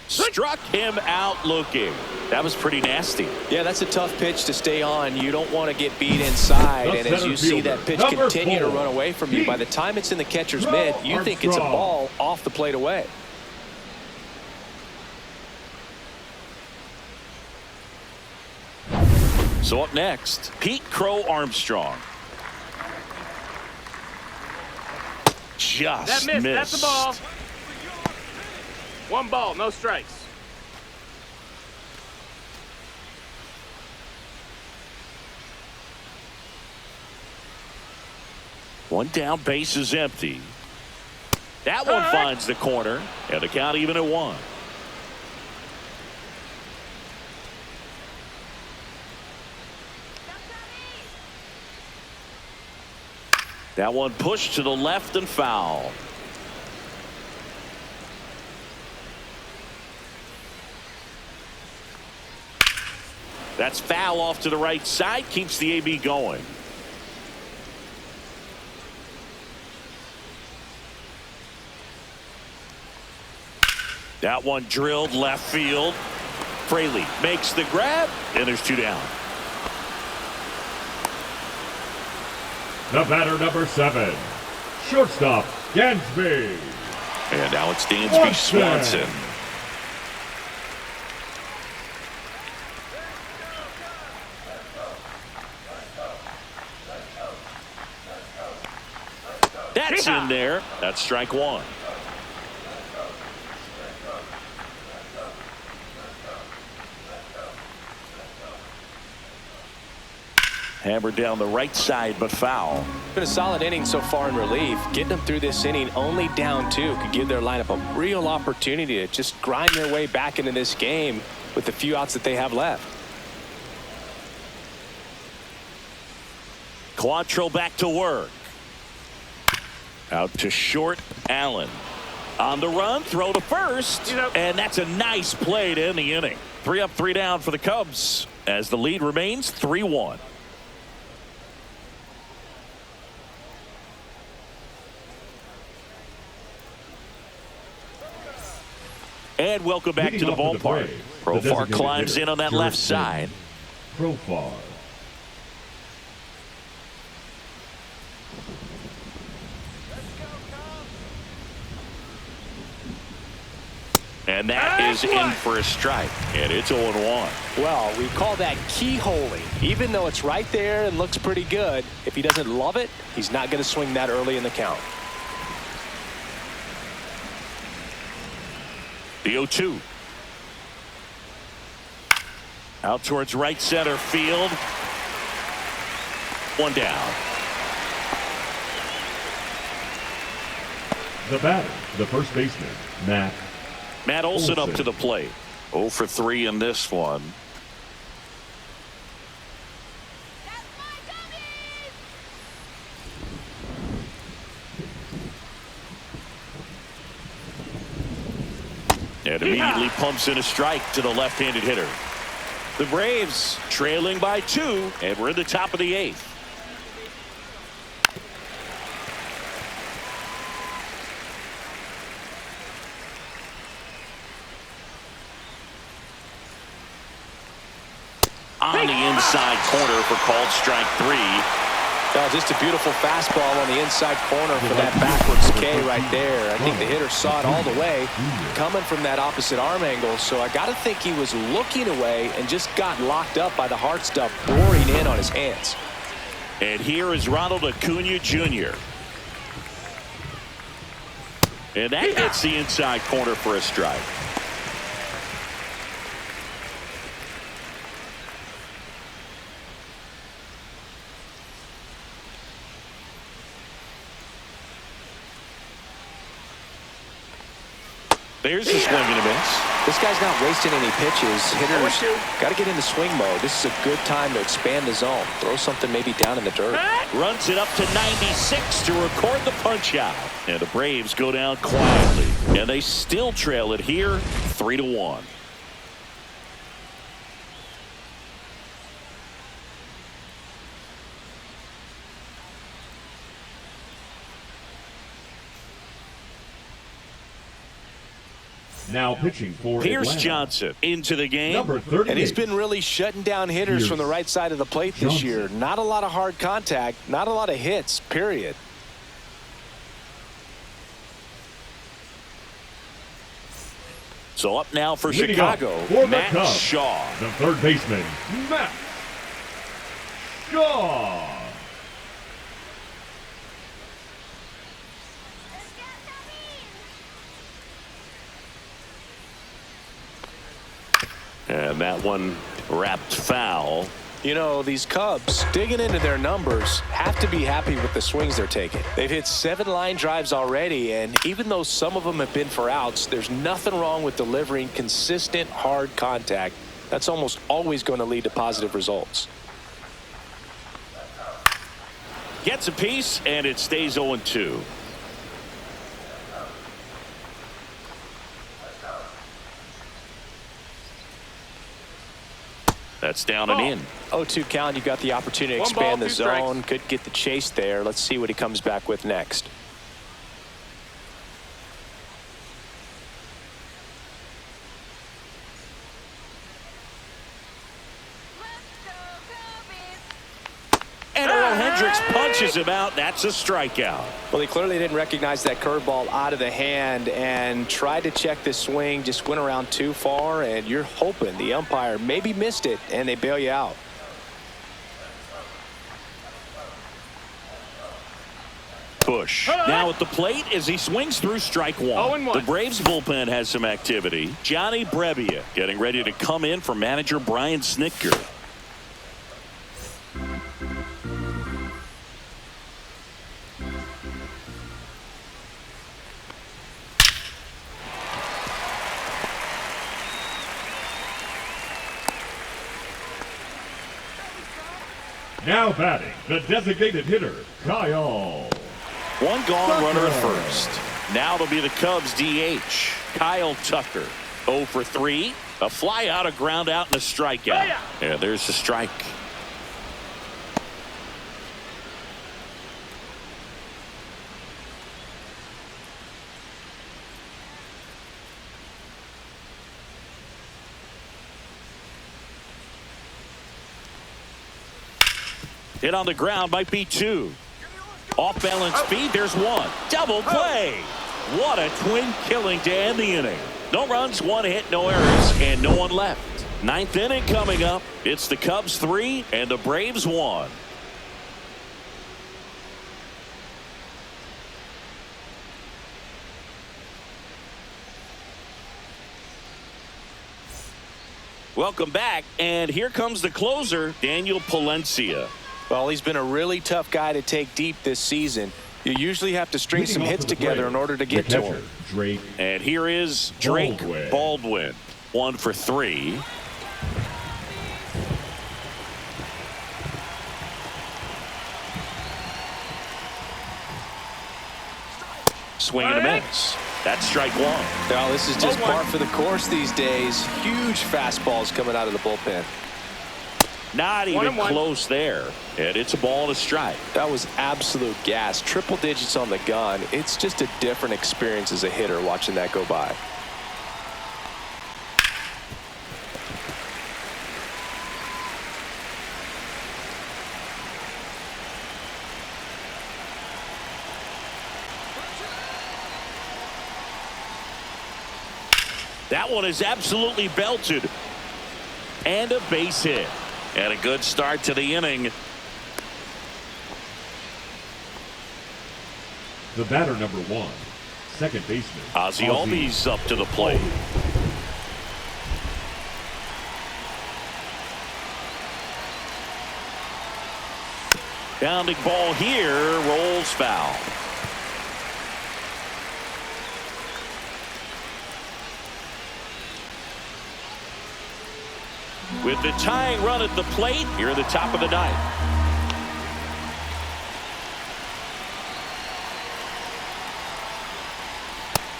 Struck him out looking. That was pretty nasty. Yeah, that's a tough pitch to stay on. You don't want to get beat inside, and as you see that pitch continue to run away from you, by the time it's in the catcher's mitt, you think it's a ball off the plate away. So up next, Pete Crow Armstrong. Just That missed. missed. That's a ball. 1 ball, no strikes. One down, base is empty. That one finds the corner, and the count even at 1. That one pushed to the left and foul. That's foul off to the right side, keeps the AB going. That one drilled left field. Fraley makes the grab, and there's 2 down. The batter, number 7, shortstop, Dansby. And now it's Dansby Swanson. That's in there. That's strike 1. Hammered down the right side, but foul. Been a solid inning so far in relief. Getting them through this inning only down 2 could give their lineup a real opportunity to just grind their way back into this game with the few outs that they have left. Quantrill back to work. Out to short, Allen. On the run, throw to first. And that's a nice play to end the inning. 3 up, 3 down for the Cubs as the lead remains 3-1. And welcome back to the ballpark. Profar climbs in on that left side. Profar. And that is in for a strike. And it's 0-1. Well, we call that keyholing. Even though it's right there and looks pretty good, if he doesn't love it, he's not going to swing that early in the count. The 0-2. Out towards right center field. 1 down. The batter, the first baseman, Matt Olson up to the plate. 0 for 3 in this one. And immediately pumps in a strike to the left-handed hitter. The Braves trailing by 2, and we're in the top of the 8th. On the inside corner for called strike 3. Oh, just a beautiful fastball on the inside corner for that backwards K right there. I think the hitter saw it all the way coming from that opposite arm angle. So I got to think he was looking away and just got locked up by the hard stuff boring in on his hands. And here is Ronald Acuna Jr. And that hits the inside corner for a strike. There's the swing and a miss. This guy's not wasting any pitches. Hitters got to get into swing mode. This is a good time to expand the zone. Throw something maybe down in the dirt. Runs it up to 96 to record the punch out. And the Braves go down quietly. And they still trail it here 3-1. Now pitching for Here's Atlanta, Johnson into the game. number 38. And he's been really shutting down hitters from the right side of the plate this year. Not a lot of hard contact, not a lot of hits, period. So up now for Leading Chicago, for the Matt Cubs, Shaw. the third baseman, Matt Shaw. And that one wrapped foul. You know, these Cubs, digging into their numbers, have to be happy with the swings they're taking. They've hit 7 line drives already, and even though some of them have been for outs, there's nothing wrong with delivering consistent, hard contact. That's almost always going to lead to positive results. Gets a piece, and it stays 0-2. That's down and in. 0-2 count. You've got the opportunity to expand the zone. Could get the chase there. Let's see what he comes back with next. Hendricks punches him out. That's a strikeout. Well, he clearly didn't recognize that curveball out of the hand and tried to check the swing, just went around too far, and you're hoping the umpire maybe missed it and they bail you out. Push. Now at the plate as he swings through strike one. The Braves bullpen has some activity. Johnny Brebbia getting ready to come in for manager Brian Snitker. Now batting, the designated hitter, Kyle. One gone, runner at first. Now it'll be the Cubs DH, Kyle Tucker. 0 for 3. A fly out, a ground out, and a strikeout. Yeah, there's the strike. Hit on the ground, might be 2. Off balance speed, there's 1. Double play. What a twin killing to end the inning. No runs, 1 hit, no errors, and no one left. 9th inning coming up. It's the Cubs 3 and the Braves 1. Welcome back, and here comes the closer, Daniel Palencia. Well, he's been a really tough guy to take deep this season. You usually have to string some hits together in order to get to him. Drake. And here is Drake Baldwin. 1 for 3. Swing and a miss. That's strike 1. Now, this is just par for the course these days. Huge fastballs coming out of the bullpen. Not even close there. And it's a ball and a strike. That was absolute gas. Triple digits on the gun. It's just a different experience as a hitter watching that go by. That one is absolutely belted. And a base hit. And a good start to the inning. The batter number 1, second baseman, Ozzie Albies up to the plate. Bounding ball here, rolls foul. With the tying run at the plate, here at the top of the 9th.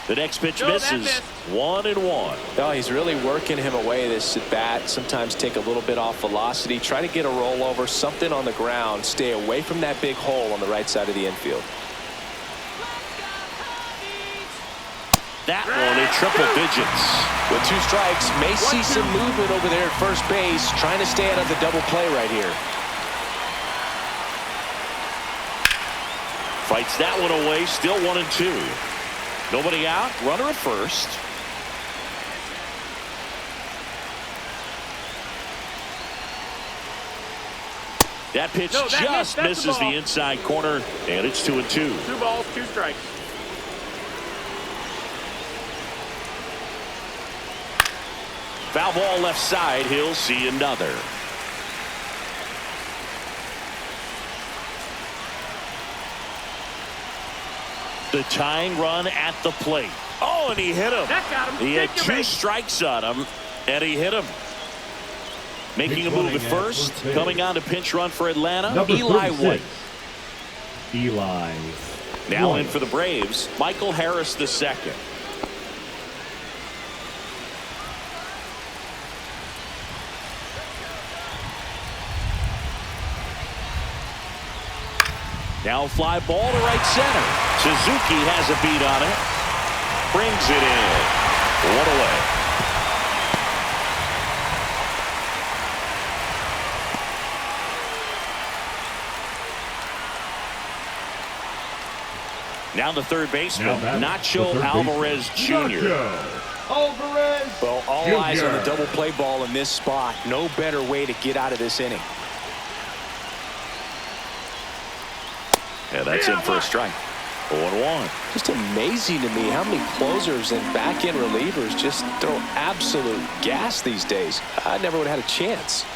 The next pitch misses. 1-1. No, he's really working him away this at bat. Sometimes take a little bit off velocity. Try to get a rollover, something on the ground. Stay away from that big hole on the right side of the infield. That one in triple digits. With 2 strikes, may see some movement over there at first base. Trying to stay out of the double play right here. Fights that one away. Still 1-2. Nobody out. Runner at first. That pitch just misses the inside corner, and it's 2-2. 2 balls, 2 strikes. Foul ball left side. He'll see another. The tying run at the plate. Oh, and he hit him. That got him. He had 2 strikes on him, and he hit him. Making a move at first. Coming on to pinch run for Atlanta. Number Eli 36. White. Eli. Now White. in for the Braves, Michael Harris II. Now fly ball to right center. Suzuki has a beat on it. Brings it in. 1 away. Now the third baseman, Now Nacho Alvarez Jr. Alvarez Well, all Jr. eyes on the double play ball in this spot. No better way to get out of this inning. Yeah, that's in for a strike. 0-1. Just amazing to me how many closers and back-end relievers just throw absolute gas these days. I never would have had a chance.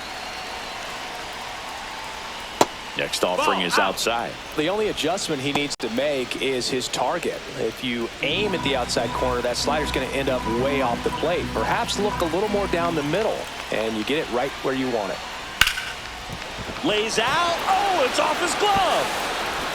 Next offering is outside. The only adjustment he needs to make is his target. If you aim at the outside corner, that slider's going to end up way off the plate. Perhaps look a little more down the middle, and you get it right where you want it. Lays out. Oh, it's off his glove.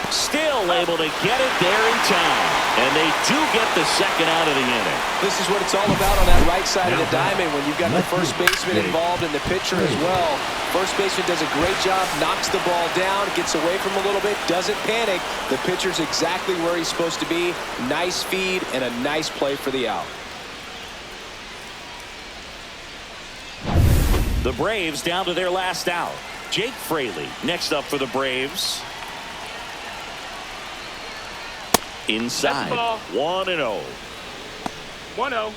Still able to get it there in time. And they do get the second out of the inning. This is what it's all about on that right side of the diamond when you've got the first baseman involved and the pitcher as well. First baseman does a great job, knocks the ball down, gets away from him a little bit, doesn't panic. The pitcher's exactly where he's supposed to be. Nice feed and a nice play for the out. The Braves down to their last out. Jake Fraley next up for the Braves. Inside. 1-0. 1-0.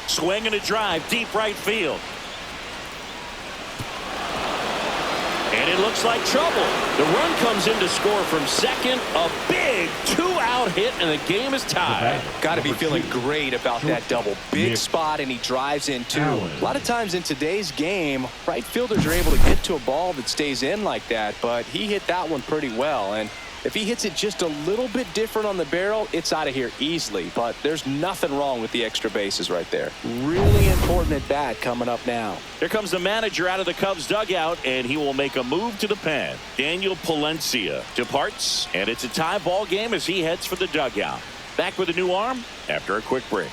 Swing and a drive, deep right field. And it looks like trouble. The run comes in to score from second. A big two-out hit, and the game is tied. Got to be feeling great about that double. Big spot, and he drives in too. A lot of times in today's game, right fielders are able to get to a ball that stays in like that, but he hit that one pretty well. And if he hits it just a little bit different on the barrel, it's out of here easily. But there's nothing wrong with the extra bases right there. Really important at bat coming up now. Here comes the manager out of the Cubs dugout, and he will make a move to the pen. Daniel Palencia departs, and it's a tie ball game as he heads for the dugout. Back with a new arm after a quick break.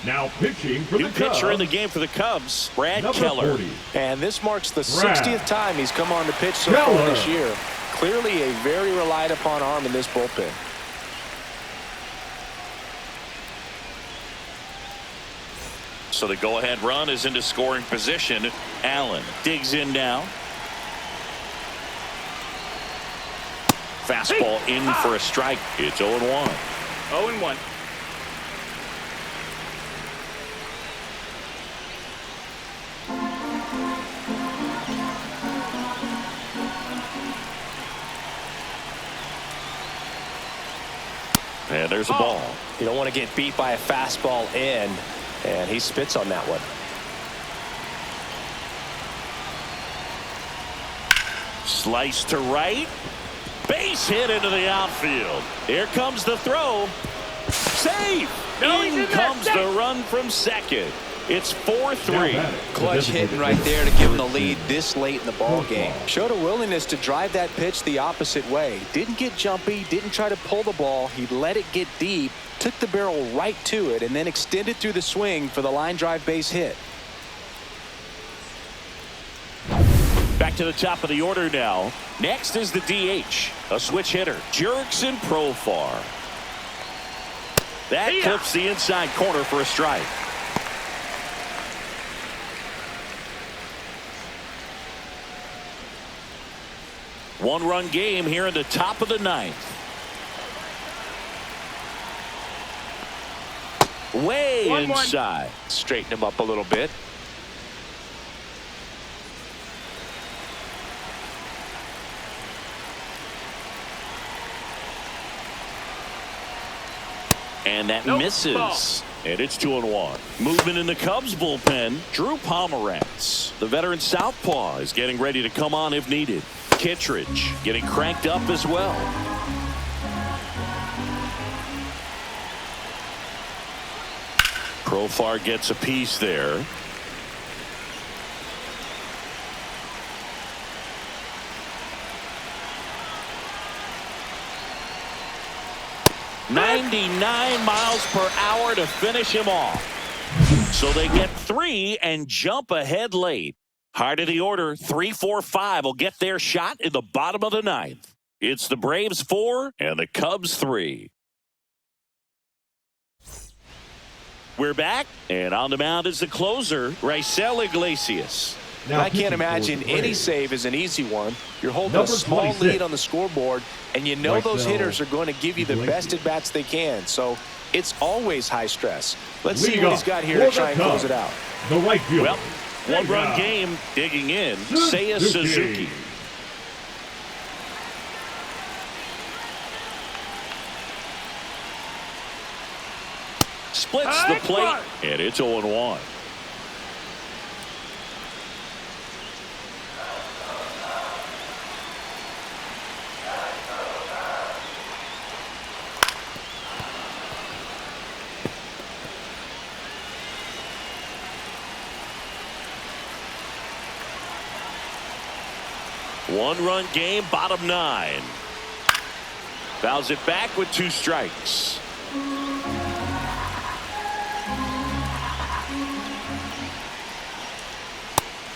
Now pitching for New the Cubs. pitcher in the game for the Cubs, Brad Number Keller. 40. And this marks the Brad 60th time he's come on to pitch so far Keller. this year. Clearly a very relied upon arm in this bullpen. So the go-ahead run is into scoring position. Allen digs in now. Fastball in for a strike. It's 0-1. 0-1. And there's a ball. You don't want to get beat by a fastball in, and he spits on that one. Slice to right. Base hit into the outfield. Here comes the throw. Safe. No, he's in in there. comes Safe. the run from second. It's 4-3. Clutch hitting right there to give him the lead this late in the ball game. Showed a willingness to drive that pitch the opposite way. Didn't get jumpy, didn't try to pull the ball. He let it get deep, took the barrel right to it, and then extended through the swing for the line drive base hit. Back to the top of the order now. Next is the DH. A switch hitter, Jurickson Profar. That clips the inside corner for a strike. One-run game here in the top of the ninth. Way 1-1. inside. Straighten him up a little bit. And that Nope. misses. Ball. And it's 2-1. Movement in the Cubs bullpen. Drew Pomeranz, the veteran southpaw, is getting ready to come on if needed. Kittredge getting cranked up as well. Profar gets a piece there. .99 miles per hour to finish him off. So they get 3 and jump ahead late. Heart of the order, 3, 4, 5 will get their shot in the bottom of the ninth. It's the Braves 4 and the Cubs 3. We're back, and on the mound is the closer, Raisel Iglesias. Now, I can't imagine any save is an easy one. You're holding a small lead on the scoreboard, and you know those hitters are going to give you the best at-bats they can. So it's always high stress. Let's see what he's got here to try and close it out. The right field. Well, one-run game digging in. Seiya Suzuki. Splits the plate, and it's 0-1. One-run game, bottom 9. Fouls it back with 2 strikes.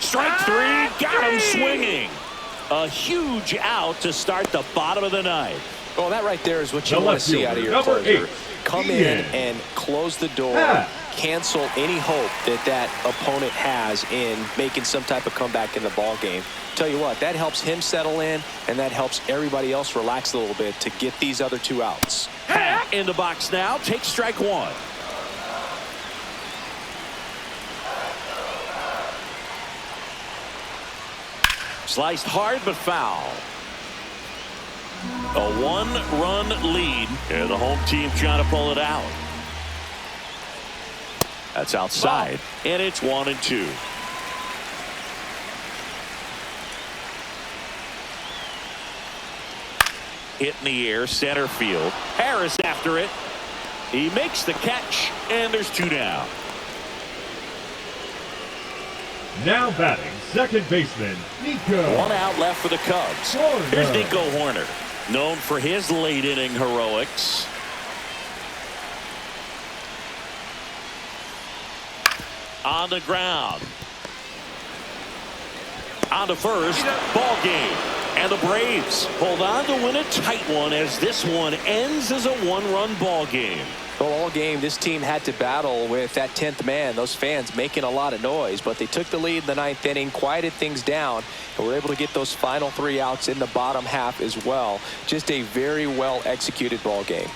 Strike 3, got him swinging. A huge out to start the bottom of the ninth. Well, that right there is what you want to see out of your closer. Come in and close the door, cancel any hope that opponent has in making some type of comeback in the ball game. Tell you what, that helps him settle in, and that helps everybody else relax a little bit to get these other 2 outs. In the box now, take strike 1. Sliced hard but foul. A 1-run lead, and the home team trying to pull it out. That's outside, and it's 1-2. Hit in the air, center field. Harris after it. He makes the catch, and there's 2 down. Now batting, second baseman, Nico. 1 out left for the Cubs. Here's Nico Hoerner, known for his late inning heroics. On the ground. On to first, ball game. And the Braves hold on to win a tight one as this one ends as a 1-run ball game. Well, all game, this team had to battle with that 10th man. Those fans making a lot of noise, but they took the lead in the 9th inning, quieted things down, and were able to get those final 3 outs in the bottom half as well. Just a very well executed ball game.